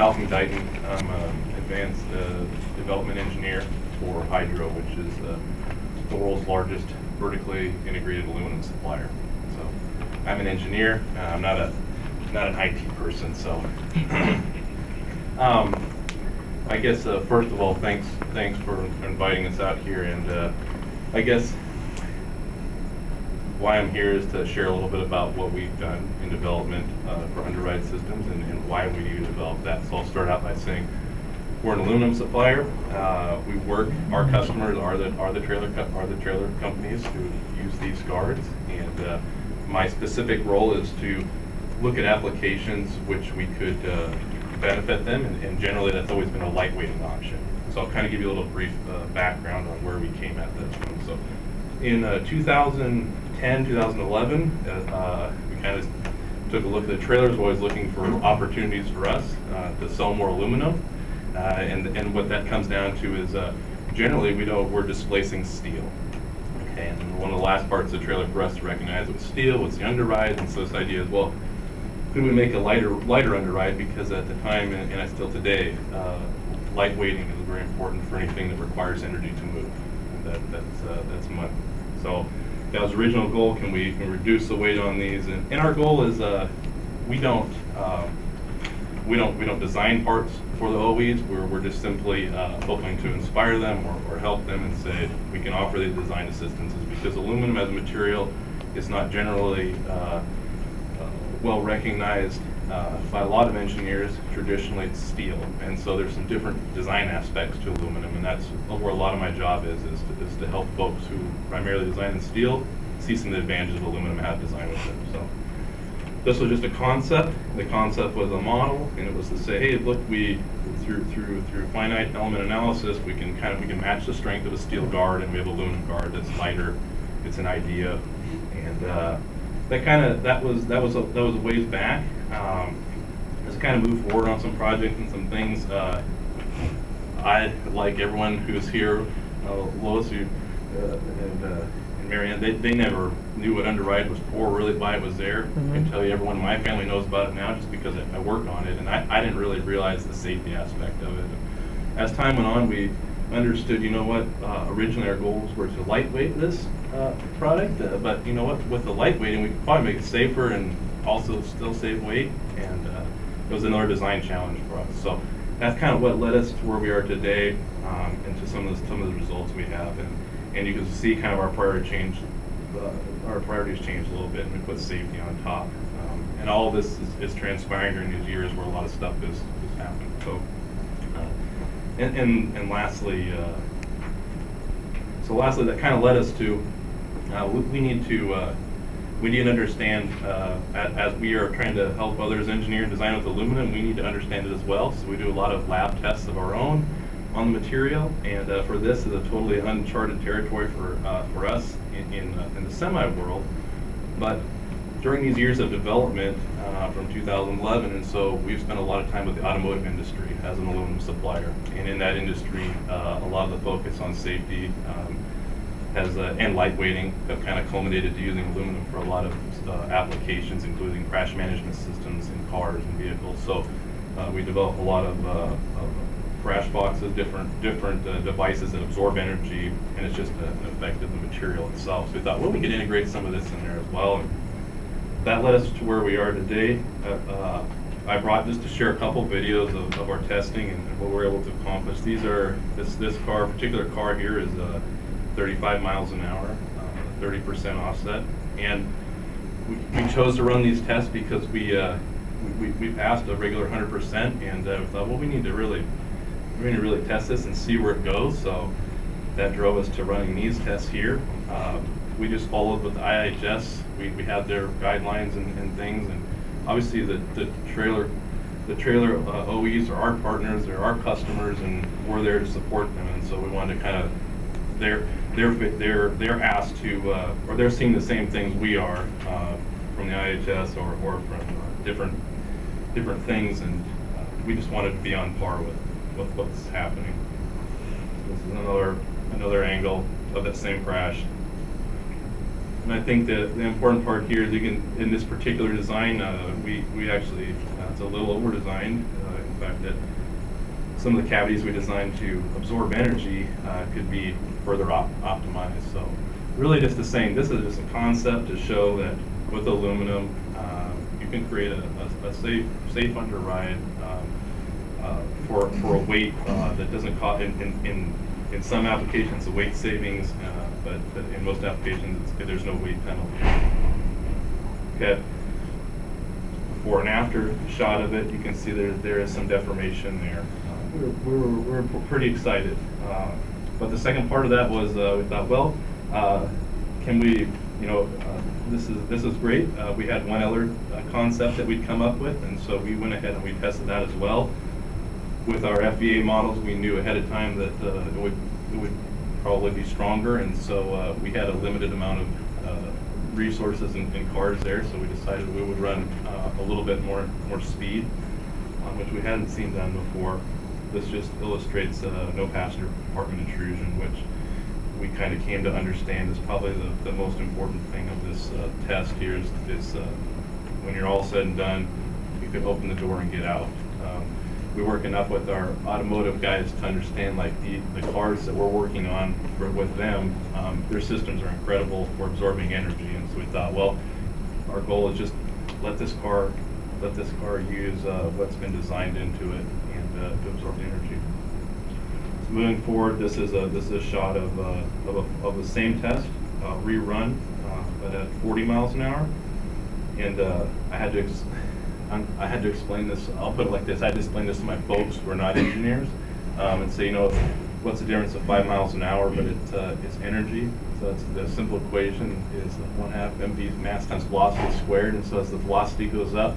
Deighton. I'm an advanced development engineer for Hydro, which is the world's largest vertically integrated aluminum supplier. So I'm an engineer. I'm not an IT person. So I guess first of all, thanks for inviting us out here. And I guess why I'm here is to share a little bit about what we've done in development for Underride systems and why we need to develop that. So I'll start out by saying we're an aluminum supplier. We work. Our customers are the trailer companies who use these guards, and my specific role is to look at applications which we could benefit them, and generally that's always been a lightweighting option. So I'll kind of give you a little brief background on where we came at this one. So in 2010, 2011, we kind of took a look at the trailers, always looking for opportunities for us to sell more aluminum. And what that comes down to is generally we're displacing steel. Okay, and one of the last parts of the trailer for us to recognize was steel, was the Underride, and so this idea is, well, could we make a lighter Underride? Because at the time, and I still today, lightweighting is very important for anything that requires energy to move. And that's money. So that was the original goal. Can we reduce the weight on these? And our goal is we don't design parts for the OEs. We're just simply hoping to inspire them or help them and say we can offer these design assistances, because aluminum as a material is not generally well recognized by a lot of engineers. Traditionally it's steel, and so there's some different design aspects to aluminum, and that's where a lot of my job is to help folks who primarily design in steel see some of the advantages of aluminum and how to design with them. So this was just a concept. The concept was a model, and it was to say, hey, look, we through finite element analysis, we can match the strength of a steel guard, and we have an aluminum guard that's lighter. It's an idea, and that was a ways back. As I kind of moved forward on some projects and some things, I, like everyone who's here, Lois and Marianne, they never knew what Underride was for, really why it was there. I can tell you everyone in my family knows about it now just because I work on it, and I didn't really realize the safety aspect of it. As time went on, we understood, you know what, originally our goals were to lightweight this product, but you know what, with the lightweighting, we could probably make it safer and also still save weight, and it was another design challenge for us. So that's kind of what led us to where we are today, and to some of the results we have, and you can see kind of our priorities changed a little bit, and we put safety on top, and all of this is transpiring during these years where a lot of stuff is happening. So and lastly, that kind of led us to we need to understand, as we are trying to help others engineer and design with aluminum, we need to understand it as well. So we do a lot of lab tests of our own on the material, and for this is a totally uncharted territory for us in the semi world. But during these years of development from 2011, and so we've spent a lot of time with the automotive industry as an aluminum supplier, and in that industry, a lot of the focus on safety and lightweighting have kind of culminated to using aluminum for a lot of applications, including crash management systems in cars and vehicles. So we develop a lot of crash boxes, different devices that absorb energy, and it's just an effect of the material itself. So we thought, well, we could integrate some of this in there as well. And that led us to where we are today. I brought just to share a couple videos of our testing and what we're able to accomplish. These are this particular car here is 35 miles an hour, 30% offset, and we chose to run these tests because we passed a regular 100%, and we thought, well, we need to really test this and see where it goes. So that drove us to running these tests here. We just followed with the IHS. We had their guidelines and things, and obviously the trailer OEs are our partners, they're our customers, and we're there to support them. And so we wanted to kind of they're asked to or they're seeing the same things we are from the IHS or from different things, and we just wanted to be on par with what's happening. This is another angle of that same crash. And I think that the important part here is in this particular design, we actually, it's a little over-designed fact that some of the cavities we designed to absorb energy could be further optimized. So really just the same. This is just a concept to show that with aluminum, you can create a safe underride for a weight that doesn't cost, in some applications, the weight savings, but in most applications, there's no weight penalty. Okay. Before and after shot of it, you can see there is some deformation there. We're pretty excited. But the second part of that was we thought, well, can we, this is great. We had one other concept that we'd come up with, and so we went ahead and we tested that as well. With our FVA models, we knew ahead of time that it would probably be stronger, and so we had a limited amount of resources and cars there, so we decided we would run a little bit more speed, which we hadn't seen done before. This just illustrates no passenger compartment intrusion, which we kind of came to understand is probably the most important thing of this test here is when you're all said and done, you can open the door and get out. We work enough with our automotive guys to understand, like, the cars that we're working on with them, their systems are incredible for absorbing energy, and so we thought, well, our goal is just let this car use what's been designed into it and to absorb the energy. So moving forward, this is a shot of the same test rerun, but at 40 miles an hour, and I had to explain this. I'll put it like this: I had to explain this to my folks who are not engineers, and say, what's the difference of 5 miles an hour? But it's energy. So it's the simple equation is 1/2 mv mass times velocity squared. And so as the velocity goes up,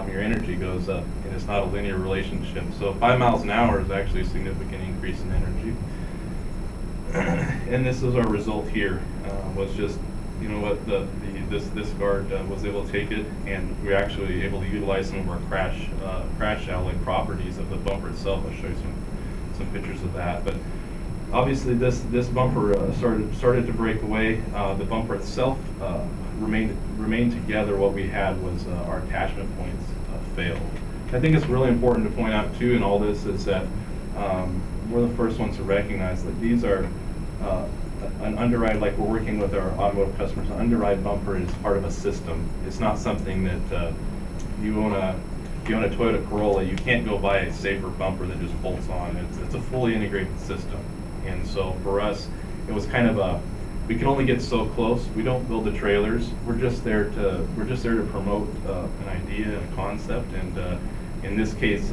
your energy goes up, and it's not a linear relationship. So 5 miles an hour is actually a significant increase in energy. And this is our result here. Was just, this guard was able to take it, and we're actually able to utilize some of our crash alloy properties of the bumper itself. I'll show you some pictures of that. But obviously, this bumper started to break away. The bumper itself remained together. What we had was our attachment points failed. I think it's really important to point out too in all this is that we're the first ones to recognize that these are an Underride, like we're working with our automotive customers. An Underride bumper is part of a system. It's not something that if you own a Toyota Corolla, you can't go buy a safer bumper that just bolts on. It's a fully integrated system. And so for us, it was kind of we can only get so close. We don't build the trailers. We're just there to promote an idea and a concept. And in this case,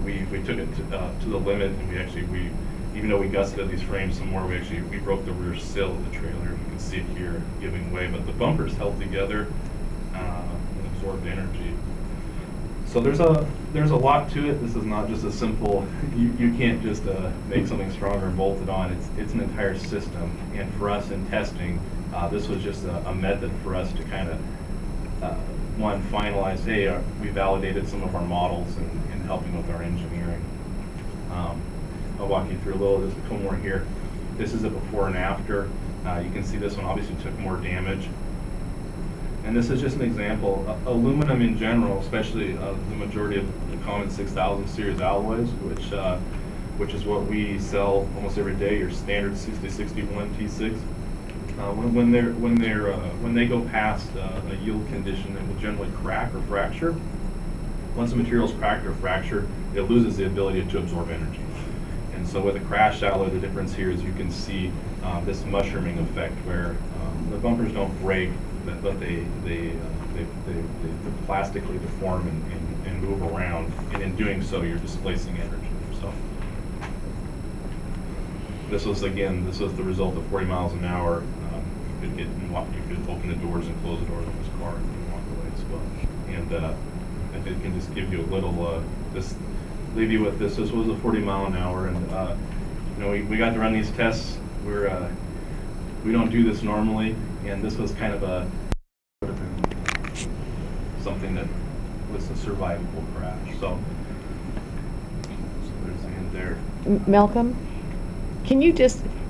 we took it to the limit, and even though we gusseted these frames some more, we broke the rear sill of the trailer. You can see it here giving way, but the bumpers held together and absorbed energy. So there's a lot to it. This is not just a simple. You can't just make something stronger and bolt it on. It's an entire system. And for us in testing, this was just a method for us to kind of finalize. Hey, we validated some of our models and helping with our engineering. I'll walk you through a little. There's a couple more here. This is a before and after. You can see this one obviously took more damage. And this is just an example. Aluminum in general, especially the majority of the common 6000 series alloys, which is what we sell almost every day, your standard 6061 T6. When they go past a yield condition, it will generally crack or fracture. Once the material is cracked or fractured, it loses the ability to absorb energy. And so with a crash alloy, the difference here is you can see this mushrooming effect where the bumpers don't break, but they plastically deform and move around, and in doing so, you're displacing energy. So this was the result of 40 miles an hour. You could open the doors and close the doors of this car and walk away as well. And I think it can just give you a little, just leave you with this. This was a 40 mile an hour, and we got to run these tests. We don't do this normally, and this was kind of something that was a survivable crash. So there's the end there. Malcolm,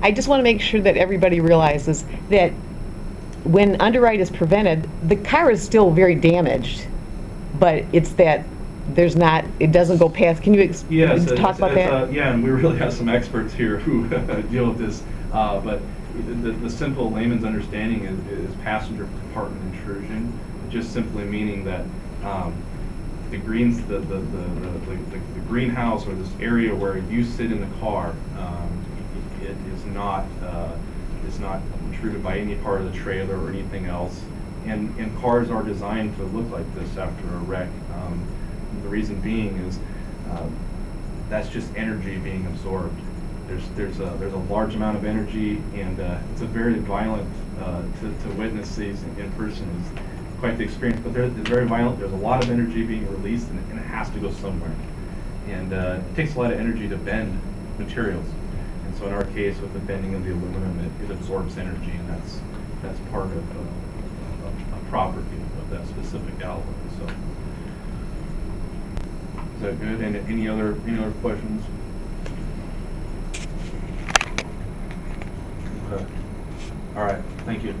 I just want to make sure that everybody realizes that when Underride is prevented, the car is still very damaged, but it's that there's not, it doesn't go past, can you Yes, talk about that? yeah, and we really have some experts here who deal with this, but the simple layman's understanding is passenger compartment intrusion, just simply meaning that the greenhouse or this area where you sit in the car, it is not intruded by any part of the trailer or anything else. And cars are designed to look like this after a wreck. The reason being is that's just energy being absorbed. There's a large amount of energy, and it's a very violent to witness these in person is quite the experience. But it's very violent. There's a lot of energy being released, and it has to go somewhere. And it takes a lot of energy to bend materials. And so in our case, with the bending of the aluminum, it absorbs energy, and that's part of a property of that specific alloy. So. Is that good? And any other questions? Okay. All right. Thank you.